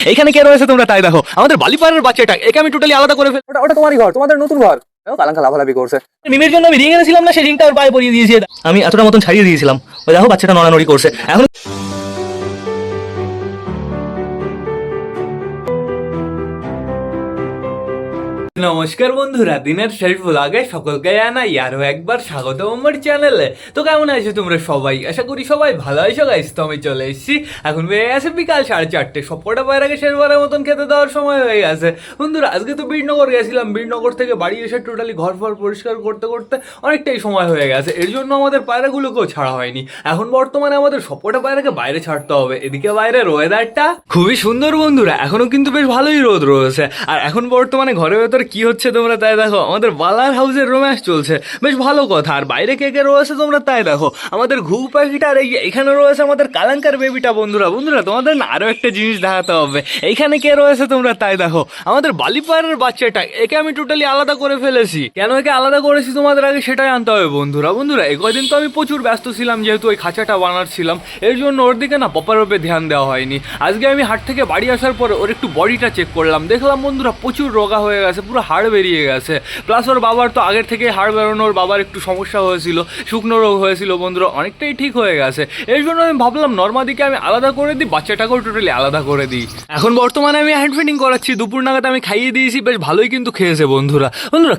এইখানে কে রয়েছে তোমরা তাই দেখো, আমাদের বালিপাড়ার বাচ্চাটা, একে আমি টোটালি আলাদা করে ফেল। ওটা তোমারই ঘর, তোমাদের নতুন ঘর। কালাঙ্কা লাফালাফি করছে। মিমের জন্য আমি রিং এনেছিলাম না, সেই রিংটা ওর পায়ে পরিয়ে দিয়েছি, আমি এতটা মতন ছাড়িয়ে দিয়েছিলাম। ওই দেখো বাচ্চাটা নড়ানড়ি করছে এখন। নমস্কার বন্ধুরা, দিনের শেষ ব্লগে সকলকে জানাই আরো একবার স্বাগত আমার চ্যানেলে। তো কেমন আছো তোমরা সবাই? আশা করি সবাই ভালো আছো গাইস। তো আমি চলে এসেছি, এখন বেড়ে গেছে বিকাল 4:30। সবকটা বাইরে শেষবারের মতন খেতে দেওয়ার সময় হয়ে গেছে বন্ধুরা। আজকে তো বীরনগর গেছিলাম, বীরনগর থেকে বাড়ি এসে টোটালি ঘর ফর পরিষ্কার করতে করতে অনেকটাই সময় হয়ে গেছে। এর জন্য আমাদের পায়রাগুলোকেও ছাড়া হয়নি। এখন বর্তমানে আমাদের সবকটা পায়রাকে বাইরে ছাড়তে হবে। এদিকে বাইরের ওয়েদারটা খুবই সুন্দর বন্ধুরা, এখনো কিন্তু বেশ ভালোই রোদ রয়েছে। আর এখন বর্তমানে ঘরের ভেতরে কি হচ্ছে তোমরা তাই দেখো, আমাদের বালার হাউসের রোম্যান্স চলছে, বেশ ভালো কথা। আর বাইরে কে কে রয়েছে তোমরা তাই দেখো, আমাদের ঘু পাখিটা, আর এইখানে রয়েছে আমাদের কালাঙ্কার বেবিটা। বন্ধুরা তোমাদের না আরো একটা জিনিস দেখাতে হবে। এইখানে কে রয়েছে তোমরা তাই দেখো, আমাদের বালিপাড়ার বাচ্চাটা, একে আমি টোটালি আলাদা করে ফেলেছি। কেন একে আলাদা করেছি তোমাদের আগে সেটাই আনতে হবে বন্ধুরা এই কয়দিন তো আমি প্রচুর ব্যস্ত ছিলাম, যেহেতু ওই খাঁচাটা বানাচ্ছিলাম, এর জন্য ওর দিকে না প্রপারভাবে ধ্যান দেওয়া হয়নি। আজকে আমি হাট থেকে বাড়ি আসার পরে ওর একটু বডিটা চেক করলাম, দেখলাম বন্ধুরা প্রচুর রোগা হয়ে গেছে, পুরো হাড় বেরিয়ে গেছে। প্লাস ওর বাবার তো আগের থেকে হাড় বেরোনো, ওর বাবার একটু সমস্যা হয়েছিল, শুকনো রোগ হয়েছিল বন্ধুরা, অনেকটাই ঠিক হয়ে গেছে। এর জন্য আমি ভাবলাম নর্মাদিকে আমি আলাদা করে দিই, বাচ্চাটাকেও টোটালি আলাদা করে দিই। এখন বর্তমানে আমি হ্যান্ড ফিডিং করাচ্ছি, দুপুর নাগাদ আমি খাইয়ে দিয়েছি, বেশ ভালোই কিন্তু খেয়েছে বন্ধুরা।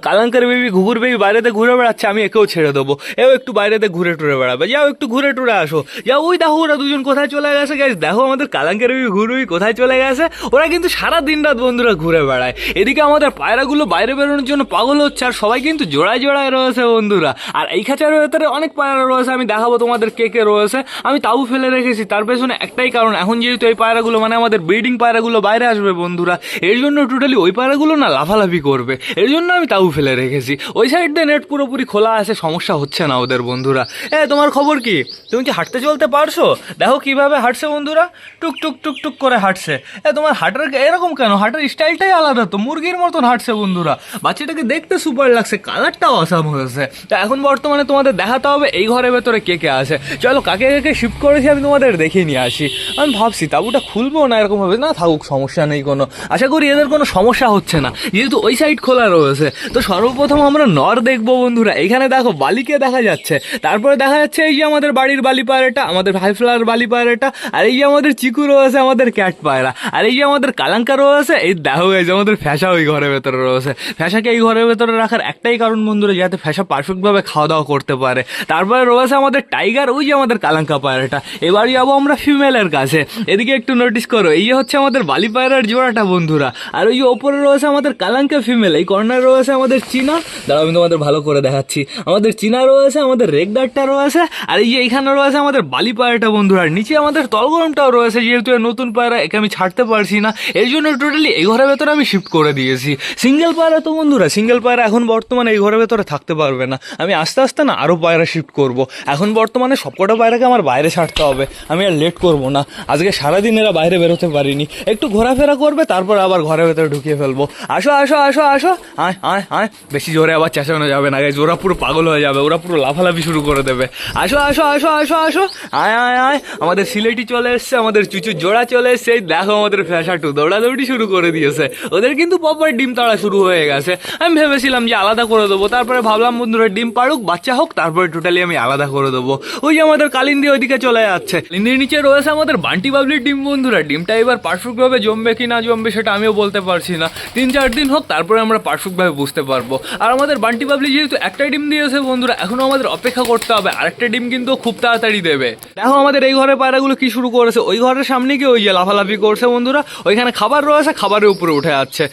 কালাঙ্কার বেবি, ঘুঘুর বেবি বাইরেতে ঘুরে বেড়াচ্ছে, আমি একেও ছেড়ে দেবো, এও একটু বাইরেতে ঘুরে টুরে বেড়াবে। যাও একটু ঘুরে টুরে আসো, যাও। ওই দেখো ওরা দুজন কোথায় চলে গেছে গাইস, দেখো আমাদের কালাঙ্কার বেবি ঘুরুই কোথায় চলে গেছে। ওরা কিন্তু সারা দিন রাত বন্ধুরা ঘুরে বেড়ায়। এদিকে আমাদের পায়রাগুলো বাইরে বেরোনোর জন্য পাগল হচ্ছে, আর সবাই কিন্তু জোড়ায় জোড়ায় রয়েছে বন্ধুরা। আর এই খাঁচার ভেতরে অনেক পায়রা রয়েছে, আমি দেখাবো তোমাদের কে কে রয়েছে। আমি তাও ফেলে রেখেছি, তার পেছনে একটাই কারণ, এখন যেহেতু এই পায়রাগুলো মানে আমাদের ব্রিডিং পায়রাগুলো বাইরে আসবে বন্ধুরা, এর জন্য টোটালি ওই পায়রাগুলো না লাফালাফি করবে, এর জন্য আমি তাও ফেলে রেখেছি। ওই সাইড দিয়ে নেট পুরোপুরি খোলা আছে, সমস্যা হচ্ছে না ওদের বন্ধুরা। তোমার খবর কি? তুমি কি হাঁটতে চলতে পারছো? দেখো কিভাবে হাঁটছে বন্ধুরা, টুক টুক টুক টুক করে হাঁটছে। তোমার হাঁটার এরকম কেন? হাঁটার স্টাইলটাই আলাদা তো, মুরগির মতন হাঁটছে বন্ধুরা। বাচ্চাটাকে দেখতে সুপার লাগছে, কালারটাও আসাম হয়েছে। তা এখন বর্তমানে তোমাদের দেখাতে হবে এই ঘরের ভেতরে কে কে আছে। চলো কাকে কাকে শিফট করেছি আমি তোমাদের দেখিয়ে নিয়ে আসি। আমি ভাবছি তাবুটা খুলবো না, এরকম ভাবে না থাকুক, সমস্যা নেই কোনো। আশা করি এদের কোনো সমস্যা হচ্ছে না, যেহেতু ওই সাইড খোলা রয়েছে। তো সর্বপ্রথম আমরা নর দেখবো বন্ধুরা। এখানে দেখো বালিকে দেখা যাচ্ছে, তারপরে দেখা যাচ্ছে এই যে আমাদের বাড়ির বালি পায়রাটা, আমাদের হাই ফ্লাওয়ার বালি পায়রাটা, আর এই যে আমাদের চিকু রয়েছে, আমাদের ক্যাট পায়রা, আর এই যে আমাদের কালাঙ্কা রয়েছে। এই দেখো গেছে আমাদের ফ্যাসা ওই ঘরের ভেতরে রয়েছে। ফ্যাসাকে এই ঘরের ভেতরে রাখার একটাই কারণ বন্ধুরা, যাতে ফ্যাসা পারফেক্টভাবে খাওয়া দাওয়া করতে পারে। তারপরে রয়েছে আমাদের টাইগার, ওই যে আমাদের কালাঙ্কা পায়রাটা। এবার যাবো আমরা ফিমেলের কাছে। এদিকে একটু নোটিস করো, এই যে হচ্ছে আমাদের বালি পায়রার জোড়াটা বন্ধুরা, আর ওই যে ওপরে রয়েছে আমাদের কালাঙ্কা ফিমেল। এই কর্নারে রয়েছে আমাদের চীনা, দাঁড়াও আমি তোমাদের ভালো করে দেখাচ্ছি। আমাদের চীনা রয়েছে, আমাদের রেগদারটা রয়েছে, আর এই যে এইখানে রয়েছে আমাদের বালি পায়রাটা বন্ধুরা। আর নিচে আমাদের তলগরমটাও রয়েছে, যেহেতু নতুন পায়রা, একে আমি ছাড়তে পারছি না, এর জন্য টোটালি এই ঘরের ভেতরে আমি শিফট করে দিয়েছি। সিঙ্গেল পায়রা তো বন্ধুরা, সিঙ্গেল পায়রা এখন বর্তমানে এই ঘরের ভেতরে থাকতে পারবে না, আমি আস্তে আস্তে না আরও পায়রা শিফট করব। এখন বর্তমানে সবকটা পায়রাকে আমার বাইরে ছাড়তে হবে, আমি আর লেট করব না। আজকে সারাদিন এরা বাইরে বেরোতে পারিনি, একটু ঘোরাফেরা করবে, তারপর আবার ঘরের ভেতরে ঢুকিয়ে ফেলবো। আসো আসো আসো আসো, আয় আয় আয়। বেশি জোরে আবার চেঁচানো যাবে না গাইজ, ওরা পুরো পাগল হয়ে যাবে, ওরা পুরো লাফালাফি শুরু করে দেবে। আসো আসো আসো আসো আসো, আয় আয় আয়। আমাদের সিলেটি চলে এসছে, আমাদের চুচুর জোড়া চলে এসছে। দেখো আমাদের ফ্যাসাটু দৌড়াদৌড়ি শুরু করে দিয়েছে, ওদের কিন্তু প্রপার ডিম তাড়া শুরু হয়ে গেছে। আমি ভেবেছিলাম যে আলাদা করে দেবো, তারপরে ভাবলাম বন্ধুরা ডিম পাড়ুক, বাচ্চা হোক, তারপরে টোটালি আমি আলাদা করে দেবো। ওই যে আমাদের কালিন্দি ওইদিকে চলে যাচ্ছে, কালিন্দির নিচে রয়েছে আমাদের বান্টি বাবলির ডিম বন্ধুরা। ডিমটা এবার পারফেক্টভাবে জমবে কি না জমবে সেটা আমিও বলতে পারছি না, 3-4 দিন হোক, তারপরে আমরা পারফেক্টভাবে বুঝতে পারবো। আর আমাদের বান্টি বাবলি যেহেতু একটাই ডিম দিয়েছে বন্ধুরা, এখনো আমাদের অপেক্ষা করতে হবে, আরেকটা ডিম কিন্তু খুব তাড়াতাড়ি দেবে। দেখো আমাদের এই ঘরের পায়রাগুলো কি শুরু করেছে, ওই ঘরের সামনে গিয়ে ওই যে লাফালাফি করছে বন্ধুরা। ওইখানে খাবার রয়েছে, খাবারের উপরে উঠে যাচ্ছে।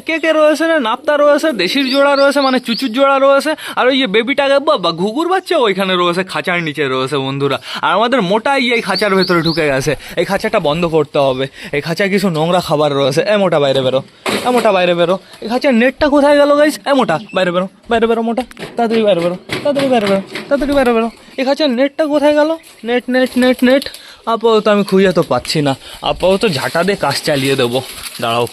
কে কে রয়েছে না, নাপ্তা রয়েছে, দেশির জোড়া রয়েছে, মানে চুচুর জোড়া রয়েছে, আর ওই যে বেবিটাকে বা ঘুঘুর বাচ্চা ওইখানে রয়েছে, খাঁচার নিচে রয়েছে বন্ধুরা। আর আমাদের মোটা এই খাঁচার ভেতরে ঢুকে গেছে, এই খাঁচাটা বন্ধ করতে হবে। এই খাঁচায় কিছু নোংরা খাবার রয়েছে। মোটা বাইরে বেরো, মোটা বাইরে বেরো। এই খাঁচার নেটটা কোথায় গেল গাইস? মোটা বাইরে বেরো, বাইরে বেরো মোটা, তাড়াতাড়ি বাইরে বেরো, তাড়াতাড়ি বাইরে বেরো, তাড়াতাড়ি বাইরে বেরো। এই খাঁচার নেটটা কোথায় গেল? নেট নেট নেট নেট আপাতত আমি খুঁজে তো পাচ্ছি না, আপাতত ঝাঁটা দিয়ে কাজ চালিয়ে দেবো। দাঁড়াও,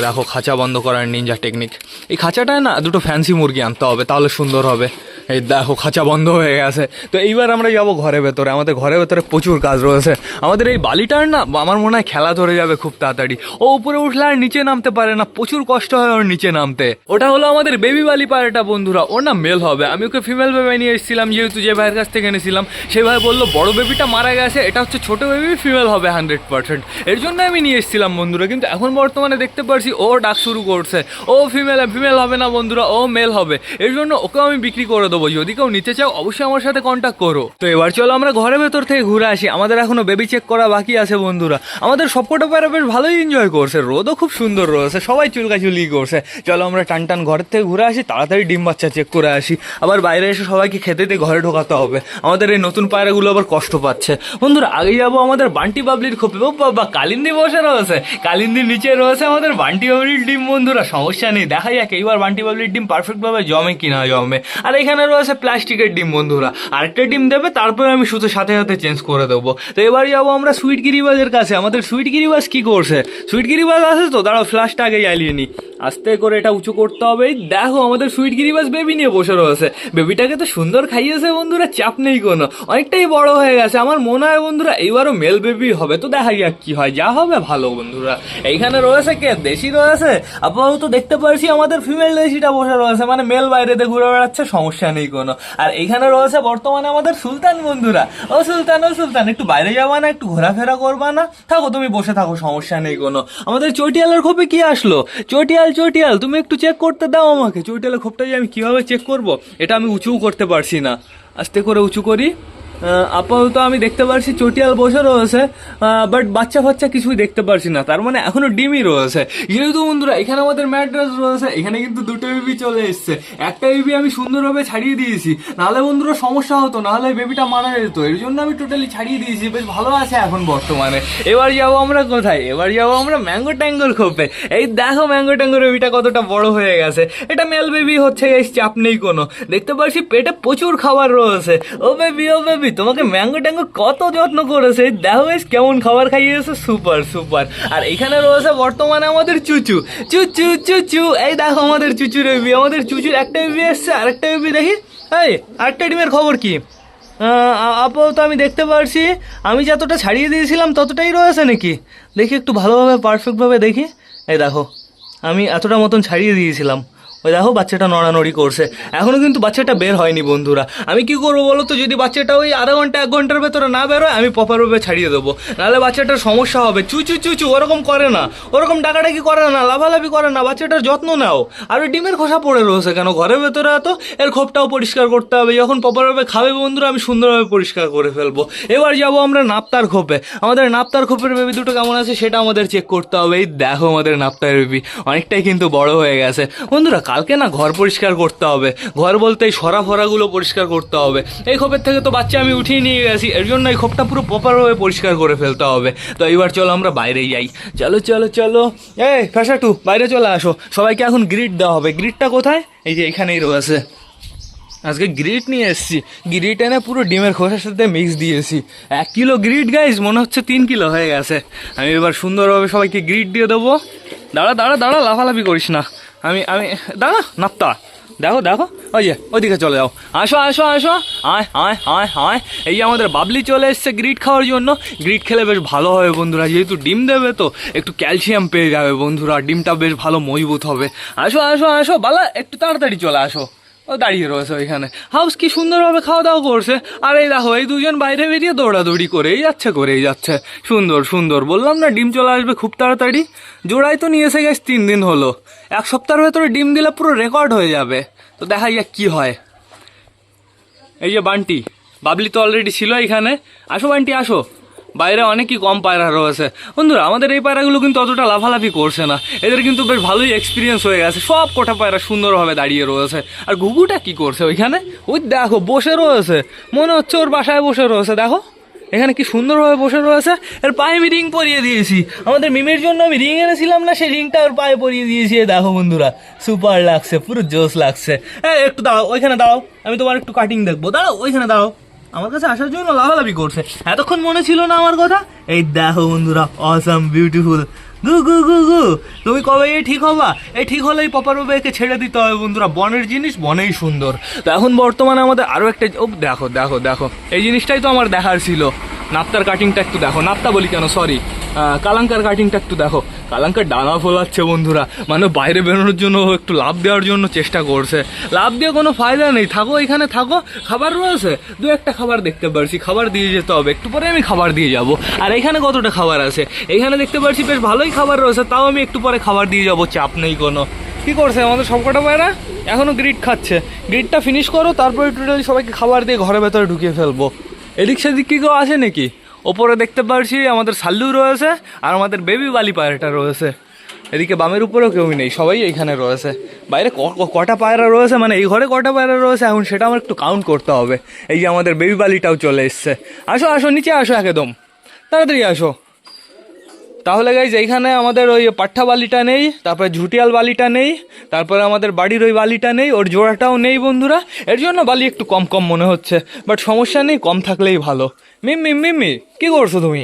দেখো খাঁচা বন্ধ করার নিনজা টেকনিক। এই খাঁচাটায় না দুটো ফ্যান্সি মুরগি আনতে হবে, তাহলে সুন্দর হবে। এই দেখো খাঁচা বন্ধ হয়ে গেছে। তো এইবার আমরা যাবো ঘরের ভেতরে। আমাদের ঘরের ভেতরে প্রচুর কাজ রয়েছে। আমাদের এই বালিটার না আমার মনে হয় খেলা ধরে যাবে খুব তাড়াতাড়ি। ও উপরে উঠলে আর নিচে নামতে পারে না, প্রচুর কষ্ট হয় ওর নিচে নামতে। ওটা হলো আমাদের বেবি বালি পায়রাটা বন্ধুরা, ওর না মেল হবে। আমি ওকে ফিমেল বেবি নিয়ে এসেছিলাম, যেহেতু যে ভাইয়ের কাছ থেকে এনেছিলাম সেই ভাই বললো বড় বেবিটা মারা গেছে, এটা হচ্ছে ছোট বেবি, ফিমেল হবে 100%। এর জন্য আমি নিয়ে এসেছিলাম বন্ধুরা। কিন্তু এখন বর্তমানে দেখতে পারছি ও ডাক শুরু করছে, ও ফিমেল হবে না বন্ধুরা, ও মেল হবে। এর জন্য ওকে আমি বিক্রি করে দেবো। যদি কেউ নিতে চাও অবশ্যই আমার সাথে কন্ট্যাক্ট করো। তো এবার চলো আমরা ঘরের ভেতর থেকে ঘুরে আসি। আমাদের এখনো বেবি চেক করা বাকি আছে বন্ধুরা। আমাদের সবকটা পায়রা বেশ ভালোই এনজয় করছে, রোদও খুব সুন্দর রয়েছে, সবাই চুলকাচুলি করছে। চলো আমরা টান ঘরের থেকে ঘুরে আসি, তাড়াতাড়ি ডিম বাচ্চা চেক করে আসি। আবার বাইরে এসে সবাইকে খেতে দিয়ে ঘরে ঢোকাতে হবে। আমাদের এই নতুন পায়রাগুলো আবার কষ্ট পাচ্ছে বন্ধুরা। আগে যাবো আমাদের বান্টি বাবলির খোপে। ও বাবা, কালিন্দি বসে রয়েছে, কালিন্দির নিচে রয়েছে আমাদের বান্টি বাবলির ডিম বন্ধুরা। সমস্যা নেই, দেখা যাক এইবার বান্টি বাবলির ডিম পারফেক্ট ভাবে জমে কিনা জমে। আর এখানে রয়েছে প্লাস্টিকের ডিম বন্ধুরা, আরেকটা ডিম দেবে, তারপরে আমি সুতো সাথে সাথে চেঞ্জ করে দেবো। তো এবার যাবো আমরা সুইট গিরিবাজের কাছে। আমাদের সুইট গিরিবাজ কি করছে? সুইট গিরিবাজ আছে তো, দাঁড়াও ফ্ল্যাশটা আগে জ্বালিয়ে নি। আস্তে করে এটা উঁচু করতে হবে। এই দেখো আমাদের সুইট গিরিবাজ বেবি নিয়ে বসে রয়েছে। বেবিটাকে তো সুন্দর খাইয়েছে বন্ধুরা, চাপ নেই কোনো, অনেকটাই বড় হয়ে গেছে। আমার মনে হয় বন্ধুরা এইবারও মেল বেবি হবে। তো দেখা যাক কি হয়, যা হবে ভালো বন্ধুরা। এইখানে রয়েছে কে? দেশি রয়েছে। আপাতত দেখতে পাচ্ছি আমাদের ফিমেল দেশিটা বসে রয়েছে, মানে মেল বাইরেতে ঘুরে বেড়াচ্ছে, সমস্যা নেই কোনো। আর এইখানে রয়েছে বর্তমানে আমাদের সুলতান বন্ধুরা। ও সুলতান একটু বাইরে যাবা না, একটু ঘোরাফেরা করবা না? থাকো তুমি বসে থাকো, সমস্যা নেই কোনো। আমাদের চটিয়ালের খোপে কি আসলো? চটিয়াল তুমি একটু চেক করতে দাও আমাকে। চটিয়ালের খোপটা যে আমি কিভাবে চেক করব, এটা আমি উঁচুও করতে পারছি না। আস্তে করে উঁচু করি। আপাতত আমি দেখতে পারছি চটিয়াল বসে রয়েছে, বাট বাচ্চা ফাচ্চা কিছুই দেখতে পারছি না, তার মানে এখনো ডিমই রয়েছে। যেহেতু বন্ধুরা এখানে আমাদের ম্যাট্রেস রয়েছে, এখানে কিন্তু দুটো বেবি চলে এসছে। একটা বেবি আমি সুন্দরভাবে ছাড়িয়ে দিয়েছি, নাহলে বন্ধুরা সমস্যা হতো, নাহলে বেবিটা মারা যেত। এর জন্য আমি টোটালি ছাড়িয়ে দিয়েছি, বেশ ভালো আছে এখন বর্তমানে। এবার যাবো আমরা কোথায়? এবার যাবো আমরা ম্যাঙ্গো ট্যাঙ্গোর খোপে। এই দেখো ম্যাঙ্গো ট্যাঙ্গোর বেবিটা কতটা বড় হয়ে গেছে। এটা মেল বেবি হচ্ছে, এই চাপ নেই কোনো। দেখতে পাচ্ছি পেটে প্রচুর খাবার রয়েছে। ও বেবি তোমাকে ম্যাঙ্গো ট্যাঙ্গো কত যত্ন করেছে, দেখো বেশ কেমন খাবার খাইয়েছে, সুপার। আর এখানে রয়েছে বর্তমানে আমাদের চুচু। এই দেখো আমাদের চুচুর বেবি। আমাদের চুচুর একটা বেবি এসছে, আরেকটা বেবি দেখি। এই আরেকটা ডিমের খবর কি? আপাতত আমি দেখতে পারছি আমি যতটা ছাড়িয়ে দিয়েছিলাম ততটাই রয়েছে নাকি, দেখি একটু ভালোভাবে পারফেক্টভাবে দেখি। এই দেখো আমি এতটা মতন ছাড়িয়ে দিয়েছিলাম। ওই দেখো বাচ্চাটা নড়ানড়ি করছে, এখনো কিন্তু বাচ্চাটা বের হয়নি বন্ধুরা। আমি কি করবো বলো তো? যদি বাচ্চাটা ওই আধা ঘন্টা 1 ঘন্টার ভেতরে না বেরোয়, আমি প্রপারভাবে ছাড়িয়ে দেবো, নাহলে বাচ্চাটার সমস্যা হবে। চুচু ওরকম করে না, ওরকম ডাকাডাকি করে না, লাফালাফি করে না, বাচ্চাটার যত্ন নাও। আর ওই ডিমের খোসা পড়ে রয়েছে কেন ঘরের ভেতরে? এত এর খোপটাও পরিষ্কার করতে হবে। যখন প্রপারভাবে খাবে বন্ধুরা, আমি সুন্দরভাবে পরিষ্কার করে ফেলবো। এবার যাবো আমরা নাপ্তার খোপে। আমাদের নাপ্তার খোপের বেবি দুটো কেমন আছে সেটা আমাদের চেক করতে হবে। এই দেখো আমাদের নাপ্তার বেবি অনেকটাই কিন্তু বড় হয়ে গেছে বন্ধুরা। কালকে না ঘর পরিষ্কার করতে হবে, ঘর বলতে এই সরা ফরাগুলো পরিষ্কার করতে হবে। এই খোপের থেকে তো বাচ্চা আমি উঠিয়ে নিয়ে গেছি, এর জন্য এই খোপটা পুরো প্রপারভাবে পরিষ্কার করে ফেলতে হবে। তো এবার চলো আমরা বাইরে যাই। চলো এই ফ্যাশাটু বাইরে চলে আসো, সবাইকে এখন গ্রিট দেওয়া হবে। গ্রিটটা কোথায়? এই যে এখানেই রয়েছে। আজকে গ্রিট নিয়ে এসেছি, গ্রিট এনে পুরো ডিমের খোসার সাথে মিক্স দিয়েছি। 1 কিলো গ্রিট গাইজ, মনে হচ্ছে 3 কিলো হয়ে গেছে। আমি এবার সুন্দরভাবে সবাইকে গ্রিট দিয়ে দেবো। দাঁড়া লাফালাফি করিস না। আমি দাঁড়া নাপ্তা, দেখো ওই যে ওইদিকে চলে যাও। আসো আয়। এই যে আমাদের বাবলি চলে এসছে গ্রিট খাওয়ার জন্য। গ্রিট খেলে বেশ ভালো হবে বন্ধুরা, যেহেতু ডিম দেবে তো একটু ক্যালসিয়াম পেয়ে যাবে বন্ধুরা, ডিমটা বেশ ভালো মজবুত হবে। আসো বালা, একটু তাড়াতাড়ি চলে আসো। ও দাঁড়িয়ে রয়েছে ওইখানে। হাউস কি সুন্দরভাবে খাওয়া দাওয়া করছে। আর এই দেখো এই দুজন বাইরে বেরিয়ে দৌড়াদৌড়ি করেই যাচ্ছে। সুন্দর বললাম না ডিম চলে আসবে খুব তাড়াতাড়ি। জোড়াই তো নিয়ে এসে গেছে 3 দিন হলো, 1 সপ্তাহের ভেতরে ডিম দিলে পুরো রেকর্ড হয়ে যাবে। তো দেখা যাক কি হয়। এই যে বাবলি তো অলরেডি ছিল এখানে। আসো বান্টি আসো, বাইরে অনেকই কম পায়রা রয়েছে বন্ধুরা। আমাদের এই পায়রাগুলো কিন্তু অতটা লাফালাফি করছে না, এদের কিন্তু বেশ ভালোই এক্সপিরিয়েন্স হয়ে গেছে। সব কটা পায়রা সুন্দরভাবে দাঁড়িয়ে রয়েছে। আর ঘুঘুটা কি করছে ওইখানে? ওই দেখো বসে রয়েছে, মনে হচ্ছে ওর বাসায় বসে রয়েছে। দেখো এখানে কি সুন্দরভাবে বসে রয়েছে। এর পায়ে আমি রিং পরিয়ে দিয়েছি, আমাদের মিমের জন্য আমি রিং এনেছিলাম না, সেই রিংটা ওর পায়ে পরিয়ে দিয়েছি। দেখো বন্ধুরা সুপার লাগছে, পুরো জোস লাগছে। একটু দাঁড়াও, ওইখানে দাঁড়াও, আমি তোমার একটু কাটিং দেখবো। দাঁড়াও ওইখানে দাঁড়াও, আমার কাছে আসার জন্য লাফালাফি করছে। এতক্ষণ মনে ছিল না আমার কথা। এই দেখো বন্ধুরা, অসাম বিউটিফুল গু গু গু গু, তুমি কবে এই ঠিক হবা? এই ঠিক হলেই পপার একে ছেড়ে দিতে হবে বন্ধুরা, বনের জিনিস বনেই সুন্দর। তো এখন বর্তমানে আমাদের আরও একটা, ও দেখো দেখো দেখো, এই জিনিসটাই তো আমার দেখার ছিল। নাপ্তার কাটিংটা একটু দেখো, নাপ্তা বলি কেন, সরি, কালাঙ্কার কাটিংটা একটু দেখো। কালাঙ্কার ডানা ফোলাচ্ছে বন্ধুরা, মানে বাইরে বেরোনোর জন্য একটু লাভ দেওয়ার জন্য চেষ্টা করছে। লাভ দিয়ে কোনো ফায়দা নেই, থাকো এখানে থাকো, খাবার রয়েছে, দু একটা খাবার দেখতে পারছি, খাবার দিয়ে যেতে হবে, একটু পরে আমি খাবার দিয়ে যাব। আর এখানে কতটা খাবার আছে, এইখানে দেখতে পারছি বেশ ভালোই খাবার রয়েছে, তাও আমি একটু পরে খাবার দিয়ে যাব, চাপ নেই কোনো। কী করছে আমাদের সবকটা পায়রা? এখনও গ্রিড খাচ্ছে, গ্রিডটা ফিনিশ করো, তারপরে টোটালি সবাইকে খাবার দিয়ে ঘরের ভেতরে ঢুকিয়ে ফেলবো। এদিক সেদিক কি কেউ আসে নাকি? ওপরে দেখতে পাচ্ছি আমাদের সাল্লু রয়েছে আর আমাদের বেবি বালি পায়রাটা রয়েছে। এদিকে বামের উপরেও কেউ নেই, সবাই এইখানে রয়েছে। বাইরে কটা পায়রা রয়েছে, মানে এই ঘরে কটা পায়রা রয়েছে এখন সেটা আমার একটু কাউন্ট করতে হবে। এই যে আমাদের বেবি বালিটাও চলে এসছে। আসো আসো, নিচে আসো, একদম তাড়াতাড়ি আসো। তাহলে গাইজ এইখানে আমাদের ওই পাঠ্ঠা বালিটা নেই, তারপরে ঝুটিয়াল বালিটা নেই, তারপরে আমাদের বাড়ির ওই বালিটা নেই, ওর জোড়াটাও নেই বন্ধুরা। এর জন্য বালি একটু কম কম মনে হচ্ছে, বাট সমস্যা নেই, কম থাকলেই ভালো। মিম্মি মিম্মি, কী করছো তুমি?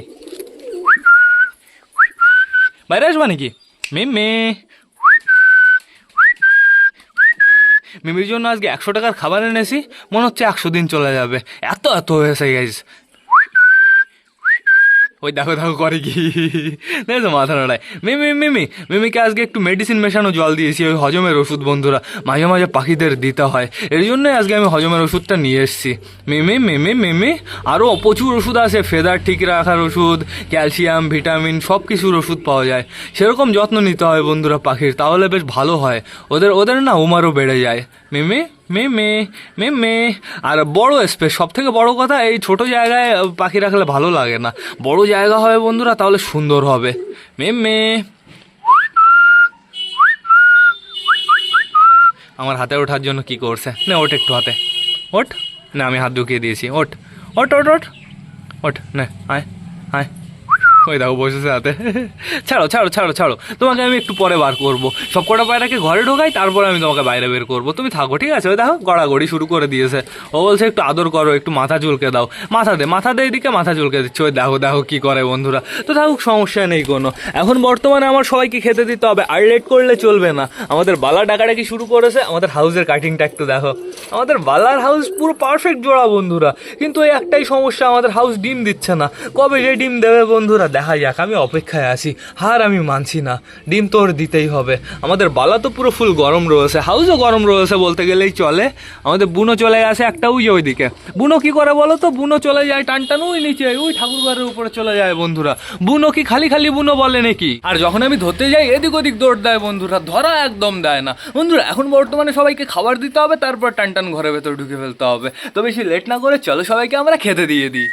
বাইরে আসবা নাকি মিম্মি? মিমির জন্য আজকে 100 টাকার খাবার এনেছি, মনে হচ্ছে 100 দিন চলে যাবে, এত এত হয়েছে গাইজ। ওই দেখো দেখো করে কি, দেখো মাথা নড়ায়। মিমি মিমি মিমিকে আজকে একটু মেডিসিন মেশানো জল দিয়েছি, ওই হজমের ওষুধ বন্ধুরা, মাঝে মাঝে পাখিদের দিতে হয়, এর জন্যই আজকে আমি হজমের ওষুধটা নিয়ে এসেছি। মিমি মিমি মিমি, আরও প্রচুর ওষুধ আছে, ফেদার ঠিক রাখার ওষুধ, ক্যালসিয়াম, ভিটামিন, সব কিছুর ওষুধ পাওয়া যায়। সেরকম যত্ন নিতে হয় বন্ধুরা পাখির, তাহলে বেশ ভালো হয়, ওদের ওদের না উমারও বেড়ে যায়। মিমি মিমি মিমি, আর বড় স্পেস, সব থেকে বড় কথা, এই ছোট জায়গায় পাখি রাখলে ভালো লাগে না, বড় জায়গা হবে বন্ধুরা, তাহলে সুন্দর হবে। মিমি, আমার হাতে ওঠার জন্য কি করছে, না ওঠ একটু হাতে, ওঠ না, আমি হাত ঢুকিয়ে দিয়েছি, ওঠ ওঠ ওঠ ওঠ ওঠ, না আয় আয়, ওই দেখো বসেছে হাতে। ছাড়ো ছাড়ো ছাড়ো ছাড়ো, তোমাকে আমি একটু পরে বার করবো, সব কটা পায়রাকে ঘরে ঢোকাই, তারপরে আমি তোমাকে বাইরে বের করবো, তুমি থাকো ঠিক আছে। ওই দেখো গড়াগড়ি শুরু করে দিয়েছে, ও বলছে একটু আদর করো, একটু মাথা চুলকে দাও, মাথা দে এদিকে, মাথা চুলকে দিচ্ছে, ওই দেখো দেখো কী করে বন্ধুরা। তো থাকুক, সমস্যা নেই কোনো। এখন বর্তমানে আমার সবাইকে খেতে দিতে হবে, আর লেট করলে চলবে না। আমাদের বালা ডাকাডাকি শুরু করেছে, আমাদের হাউসের কাটিংটা একটু দেখো, আমাদের বালার হাউস পুরো পারফেক্ট জোড়া বন্ধুরা, কিন্তু এই একটাই সমস্যা, আমাদের হাউস ডিম দিচ্ছে না। কবে যে ডিম দেবে বন্ধুরা দেখা যাক, আমি অপেক্ষায় আছি, হার আমি মানছি না, ডিম তো ওর দিতেই হবে। আমাদের বালা তো পুরো ফুল গরম রয়েছে, হাউসও গরম রয়েছে বলতে গেলেই চলে। আমাদের বুনো চলে আসে একটা, ওই যে ওইদিকে বুনো কি করে বলো তো, বুনো চলে যায় টান টান ওই নিচে, ওই ঠাকুর ঘরের উপরে চলে যায় বন্ধুরা। বুনো কি খালি খালি বুনো বলে নাকি? আর যখন আমি ধরতে যাই এদিক ওদিক দৌড় দেয় বন্ধুরা, ধরা একদম দেয় না বন্ধুরা। এখন বর্তমানে সবাইকে খাবার দিতে হবে, তারপর টান টান ঘরের ভেতর ঢুকে ফেলতে হবে। তো বেশি লেট না করে চলো সবাইকে আমরা খেতে দিয়ে দিই।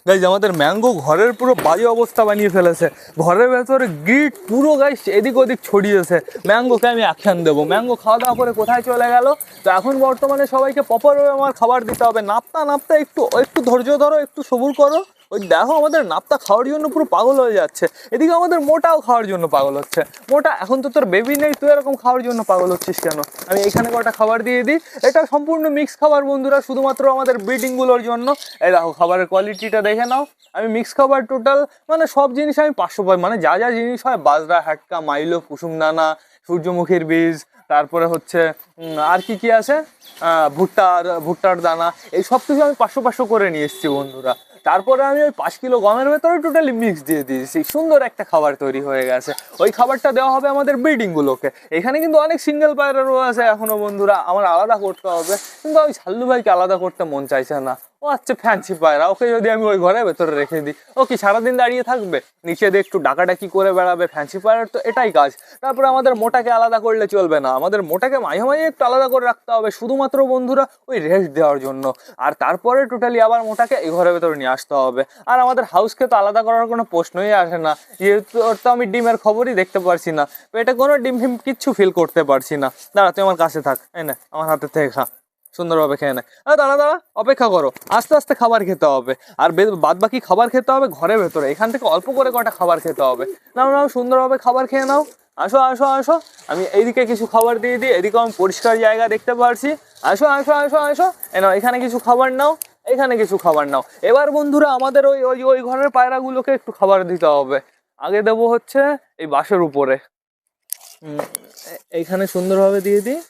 গাইজ আমাদের ম্যাঙ্গো ঘরের পুরো বাজে অবস্থা বানিয়ে ফেলেছে, ঘরের ভেতরে গিট পুরো গাইজ এদিক ওদিক ছড়িয়েছে। ম্যাঙ্গোকে আমি অ্যাকশন দেবো, ম্যাঙ্গো খাওয়া দাওয়া করে কোথায় চলে গেল? তো এখন বর্তমানে সবাইকে প্রপারভাবে আমার খাবার দিতে হবে। নাপ্তা নাপ্তা একটু একটু ধৈর্য ধরো, একটু সবুর করো। ওই দেখো আমাদের নাপ্তা খাওয়ার জন্য পুরো পাগল হয়ে যাচ্ছে, এদিকে আমাদের মোটাও খাওয়ার জন্য পাগল হচ্ছে। মোটা এখন তো তোর বেবি নেই, তুই এরকম খাওয়ার জন্য পাগল হচ্ছিস কেন? আমি এইখানে কটা খাবার দিয়ে দিই, এটা সম্পূর্ণ মিক্স খাবার বন্ধুরা, শুধুমাত্র আমাদের ব্রিডিংগুলোর জন্য। এই দেখো খাবারের কোয়ালিটিটা দেখে নাও, আমি মিক্স খাবার টোটাল মানে সব জিনিস আমি 500 মানে যা যা জিনিস হয়, বাজরা, হাটকা, মাইলো, কুসুমদানা, সূর্যমুখীর বীজ, তারপরে হচ্ছে আর কি কি আছে, ভুট্টার দানা, এই সব কিছু আমি 500 করে নিয়ে এসেছি বন্ধুরা। তারপরে আমি ওই 5 কিলো গমের ভেতরে টোটালি মিক্স দিয়ে দিয়েছি, সুন্দর একটা খাবার তৈরি হয়ে গেছে। ওই খাবারটা দেওয়া হবে আমাদের ব্রিডিংগুলোকে। এখানে কিন্তু অনেক সিঙ্গেল পায়রারও আছে এখনও বন্ধুরা, আমার আলাদা করতে হবে, কিন্তু ওই সাল্লু ভাইকে আলাদা করতে মন চাইছে না। ও আচ্ছা ফ্যান্সি পায়রা, ওকে যদি আমি ওই ঘরের ভেতরে রেখে দিই, ও কি সারাদিন দাঁড়িয়ে থাকবে? নিচে দিয়ে একটু ডাকাডাকি করে বেড়াবে, ফ্যান্সি পায়রার তো এটাই কাজ। তারপরে আমাদের মোটাকে আলাদা করলে চলবে না, আমাদের মোটাকে মাঝে মাঝে একটু আলাদা করে রাখতে হবে, শুধুমাত্র বন্ধুরা ওই রেস্ট দেওয়ার জন্য। আর তারপরে টোটালি আবার মোটাকে এই ঘরের ভেতরে নিয়ে আসতে হবে। আর আমাদের হাউসকে তো আলাদা করার কোনো প্রশ্নই আসে না, যেহেতু ওর তো আমি ডিমের খবরই দেখতে পারছি না, পেটে কোনো ডিম ফিম কিচ্ছু ফিল করতে পারছি না। দাঁড়া তুই আমার কাছে থাক, এই না আমার হাতে থেকে খা, সুন্দরভাবে খেয়ে নেয়। দাঁড়া দাঁড়া, অপেক্ষা করো, আস্তে আস্তে খাবার খেতে হবে, আর বাদ বাকি খাবার খেতে হবে ঘরের ভেতরে, এখান থেকে অল্প করে কটা খাবার খেতে হবে। নাও নাও, সুন্দরভাবে খাবার খেয়ে নাও, আসো আসো আসো, আমি এইদিকে কিছু খাবার দিয়ে দিই, এদিকে আমি পরিষ্কার জায়গা দেখতে পারছি, আসো আসো আসো আসো, নাও এখানে কিছু খাবার নাও, এখানে কিছু খাবার নাও। এবার বন্ধুরা আমাদের ওই ওই ওই ঘরের পায়রাগুলোকে একটু খাবার দিতে হবে। আগে দেবো হচ্ছে এই বাঁশের উপরে, এইখানে সুন্দরভাবে দিয়ে দিই।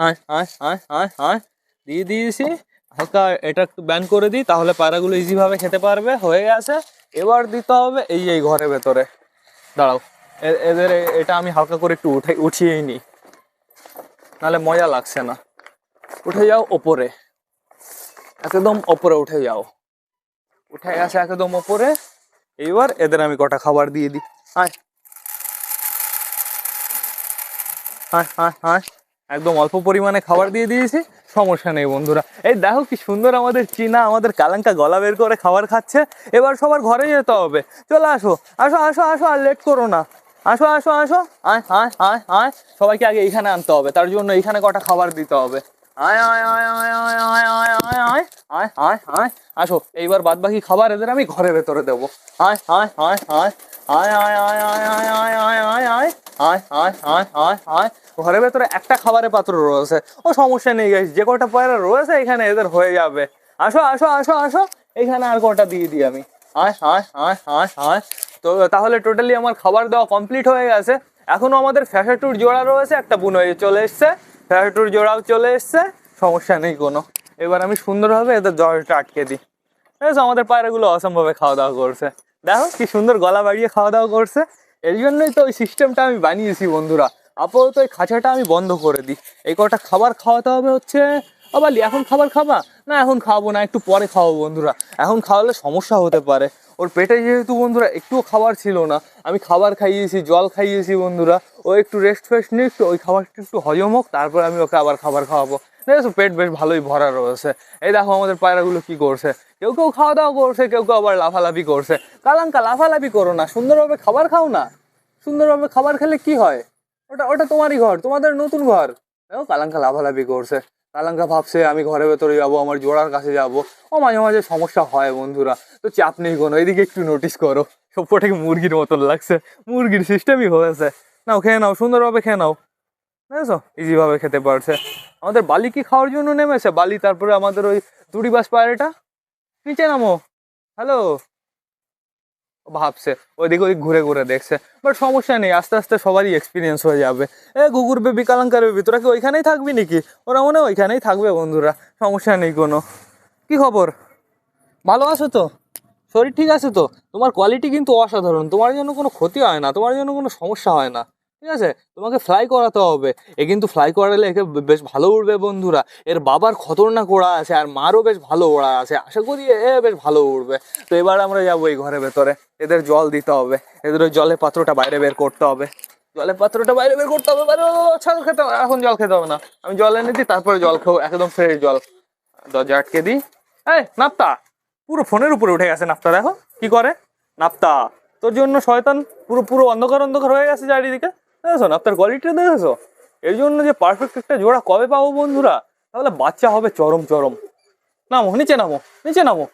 আয় আয় আয় আয় আয় দিয়ে দিয়েছি। হালকা এটা একটু ব্যান করে দিই, তাহলে পায়রাগুলো ইজিভাবে খেতে পারবে। হয়ে গেছে। এবার দিতে হবে এই ঘরের ভেতরে। দাঁড়াও, এদের এটা আমি হালকা করে একটু উঠিয়েই নিই, নাহলে মজা লাগছে না। উঠে যাও ওপরে, একদম ওপরে উঠে যাও। উঠে গেছে একদম ওপরে। এইবার এদের আমি কটা খাবার দিয়ে দিই। আয় আয় আয় আয় একদম অল্প পরিমাণে খাবার দিয়ে দিয়েছি, সমস্যা নেই বন্ধুরা। এই দেখো কি সুন্দর আমাদের চীনা, আমাদের কালাঙ্কা গলা বের করে খাবার খাচ্ছে। এবার সবার ঘরে যেতে হবে। চলে আসো আসো আসো আসো, আর লেট করো না। আসো আসো আসো, আয় আয় আয় আয়। সবাইকে আগে এইখানে আনতে হবে, তার জন্য এইখানে কটা খাবার দিতে হবে। আয় আয় আয় আয় আয় আয় আয় আয় আয় আয় আয় আয় আসো। এইবার বাদ বাকি খাবার এদের আমি ঘরের ভেতরে দেবো। আয় আয় আয় আয় আয় আয় আয় আয় আয় আয় আয় আয় আয় আয় আয় আয় আয় আয়। ঘরের ভেতরে একটা খাবারের পাত্র রয়েছে, ও সমস্যা নেই গাইস, যে কটা পায়রা রয়েছে এখানে এদের হয়ে যাবে। আসো আসো আসো আসো, এইখানে আর কটা দিয়ে দিই আমি। আয় আয় আয় আয় আয়। তো তাহলে টোটালি আমার খাবার দেওয়া কমপ্লিট হয়ে গেছে। এখনো আমাদের ফ্যাশাটুর জোড়া রয়েছে, একটা বুনো চলে এসছে, ফ্যাশাটুর জোড়াও চলে এসছে, সমস্যা নেই কোনো। এবার আমি সুন্দরভাবে এদের জলটা আটকে দিই। ঠিক আছে, আমাদের পায়রাগুলো অসম্ভবে খাওয়া দাওয়া করছে। দেখো কি সুন্দর গলা বাড়িয়ে খাওয়া দাওয়া করছে। এই জন্যই তো ওই সিস্টেমটা আমি বানিয়েছি বন্ধুরা। আপাতত এই খাঁচাটা আমি বন্ধ করে দিই। এই কটা খাবার খাওয়াতে হবে হচ্ছে। বালি এখন খাবার খাবা না? এখন খাওয়াবো না, একটু পরে খাওয়াবো বন্ধুরা। এখন খাওয়ালে সমস্যা হতে পারে। ওর পেটে যেহেতু বন্ধুরা একটুও খাবার ছিল না, আমি খাবার খাইয়েছি, জল খাইয়েছি বন্ধুরা। ও একটু রেস্ট ফেস্ট নিয়ে ওই খাবারটা একটু হজম হোক, তারপর আমি ওকে আবার খাবার খাওয়াবো। দেখেছো পেট বেশ ভালোই ভরা রয়েছে। এই দেখো আমাদের পায়রাগুলো কি করছে, কেউ কেউ খাওয়া দাওয়া করছে, কেউ কেউ আবার লাফালাফি করছে। কালাঙ্কা লাফালাফি করো না, সুন্দরভাবে খাবার খাও না। সুন্দরভাবে খাবার খেলে কি হয়? ওটা ওটা তোমারই ঘর, তোমাদের নতুন ঘর। দেখো কালাঙ্কা লাফালাফি করছে। কালাঙ্কা ভাবছে আমি ঘরের ভেতরে যাবো, আমার জোড়ার কাছে যাবো। ও মাঝে মাঝে সমস্যা হয় বন্ধুরা, তো চাপ নেই কোনো। এদিকে একটু নোটিস করো, সবকটাকে মুরগির মতন লাগছে, মুরগির সিস্টেমই হয়েছে। নাও খেয়ে নাও, সুন্দরভাবে খেয়ে নাও। বুঝেছো, ইজিভাবে খেতে পারছে। আমাদের বালি কি খাওয়ার জন্য নেমেছে? বালি, তারপরে আমাদের ওই তুড়িবাস পায়রাটা নিচে নামো। হ্যালো, ভাবছে ওইদিকে ওই ঘুরে ঘুরে দেখছে, বাট সমস্যা নেই, আস্তে আস্তে সবারই এক্সপিরিয়েন্স হয়ে যাবে। ঘুঘুর বেবি, কালাঙ্কার বেবি, তোরা কি ওইখানেই থাকবি নাকি? ওরা মনে হয় ওইখানেই থাকবে বন্ধুরা, সমস্যা নেই কোনো। কি খবর, ভালো আছো তো? শরীর ঠিক আছে তো? তোমার কোয়ালিটি কিন্তু অসাধারণ, তোমার জন্য কোনো ক্ষতি হয় না, তোমার জন্য কোনো সমস্যা হয় না। ঠিক আছে, তোমাকে ফ্লাই করাতে হবে। এ কিন্তু ফ্লাই করালে একে বেশ ভালো উড়বে বন্ধুরা। এর বাবার খতরনাক ওড়া আছে, আর মারও বেশ ভালো ওড়া আছে, আশা করি বেশ ভালো উড়বে। তো এবার আমরা যাবো এই ঘরের ভেতরে, এদের জল দিতে হবে। এদের ওই জলের পাত্রটা বাইরে বের করতে হবে, জলের পাত্রটা বাইরে বের করতে হবে। বাইরে ছাড়, খেতে হবে এখন, জল খেতে হবে না, আমি জল এনে দিই, তারপরে জল খাবো, একদম ফ্রেশ জল। দরজা আটকে দিই। নাপ্তা পুরো ফোনের উপরে উঠে গেছে, নাপ্তা দেখো কি করে। নাপ্তা, তোর জন্য শয়তান পুরো পুরো অন্ধকার অন্ধকার হয়ে গেছে চারিদিকে। দেখেছো নাপ্তার কোয়ালিটিটা, দেখেছো? এর জন্য যে পারফেক্ট একটা জোড়া কবে পাবো বন্ধুরা, তাহলে বাচ্চা হবে চরম চরম। নামো নিচে, নামো নিচে, নামো।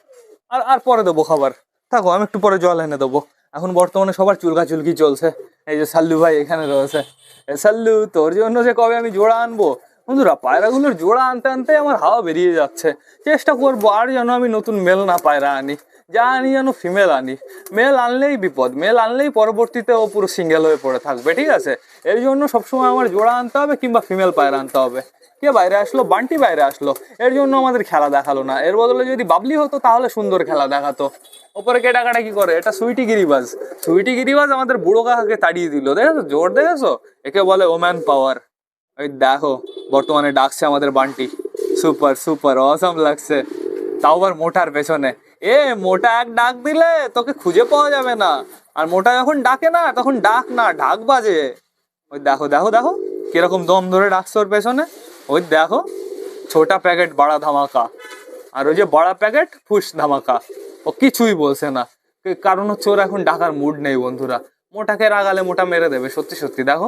আর আর পরে দেবো খাবার, থাকো, আমি একটু পরে জল এনে দেবো। এখন বর্তমানে সবার চুলকাচুলকি চলছে। এই যে সাল্লু ভাই এখানে রয়েছে। সাল্লু, তোর জন্য যে কবে আমি জোড়া আনবো বন্ধুরা, পায়রাগুলোর জোড়া আনতে আনতে আমার হাওয়া বেরিয়ে যাচ্ছে। চেষ্টা করবো আর যেন আমি নতুন মেল না পায়রা আনি, যা আনি যেন ফিমেল আনি। মেল আনলেই বিপদ, মেল আনলেই পরবর্তীতে ও পুরো সিঙ্গেল হয়ে পড়ে থাকবে। ঠিক আছে, এর জন্য সবসময় আমার জোড়া আনতে হবে, কিংবা ফিমেল পায়রা আনতে হবে। কে বাইরে আসলো? বান্টি বাইরে আসলো, এর জন্য আমাদের খেলা দেখালো না। এর বদলে যদি বাবলি হতো তাহলে সুন্দর খেলা দেখাতো। ওপরে কে টাকাটা কি করে? এটা সুইটি গিরিবাজ। সুইটি গিরিবাজ আমাদের বুড়ো কাকাকে তাড়িয়ে দিল, দেখেছো জোর, দেখেছো? একে বলে ওম্যান পাওয়ার। ওই দেখো বর্তমানে ডাকছে আমাদের বান্টি। সুপার সুপার অসম লাগছে, তাও আবার মোটার পেছনে। মোটা এক ডাক দিলে তোকে খুঁজে পাওয়া যাবে না। আর মোটা যখন ডাকে না, তখন ডাক না, ঢাক বাজে। ওই দেখো দেখো দেখো কিরকম দম ধরে ডাকছে ওর পেছনে। ওই দেখো, ছোটা প্যাকেট বড়া ধামাকা, আর ওই যে বড়া প্যাকেট ফুস ধামাকা। ও কিছুই বলছে না, কারণ হচ্ছে ওর এখন ডাকার মুড নেই বন্ধুরা। মোটাকে রাগালে মোটা মেরে দেবে, সত্যি সত্যি। দেখো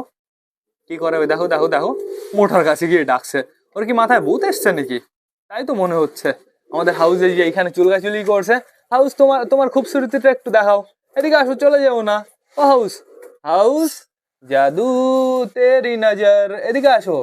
কি করে, ওই দেখো দেখো দেখো, মোটার কাছে গিয়ে ডাকছে। ওর কি মাথায় ভূত এসছে নাকি? তাই তো মনে হচ্ছে। আমাদের হাউসে যে এইখানে চুলকাচুলি করছে। হাউস, তোমার তোমার খুবসুরতিটা একটু দেখাও। এদিকে আসো, চলে যাও না। ও হাউস, হাউস জাদু তেরি নজর, এদিকে আসো।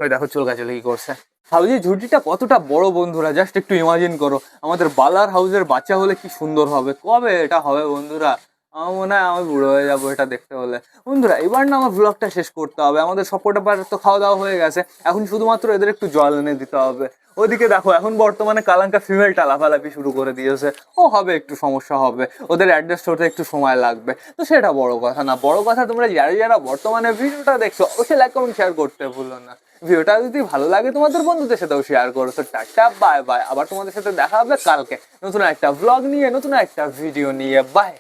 ওই দেখো চুলকাচুলি কি করছে। হাউসের ঝুঁটিটা কতটা বড় বন্ধুরা, জাস্ট একটু ইমাজিন করো। আমাদের বালার হাউসের বাচ্চা হলে কি সুন্দর হবে। কবে এটা হবে বন্ধুরা? আমার মনে হয় আমি বুড়ো হয়ে যাবো এটা দেখতে হলে। বন্ধুরা এবার না আমার ব্লগটা শেষ করতে হবে, আমাদের সপোর্টার তো খাওয়া দাওয়া হয়ে গেছে, এখন শুধুমাত্র এদের একটু জল এনে দিতে হবে। ওদিকে দেখো এখন বর্তমানে কালাঙ্কা ফিমেলটা লাফালাফি শুরু করে দিয়েছে, ও হবে একটু সমস্যা হবে, ওদের অ্যাডজাস্ট হতে একটু সময় লাগবে, তো সেটা বড় কথা না। বড় কথা তোমরা যারা যারা বর্তমানে ভিডিওটা দেখছো অবশ্যই লাইক কমেন্ট শেয়ার করতে ভুলো না। ভিডিওটা যদি ভালো লাগে তোমাদের বন্ধুদের সাথেও শেয়ার করো। তো টাটা বাই বাই, আবার তোমাদের সাথে দেখা হবে কালকে নতুন একটা ব্লগ নিয়ে, নতুন একটা ভিডিও নিয়ে। বাই।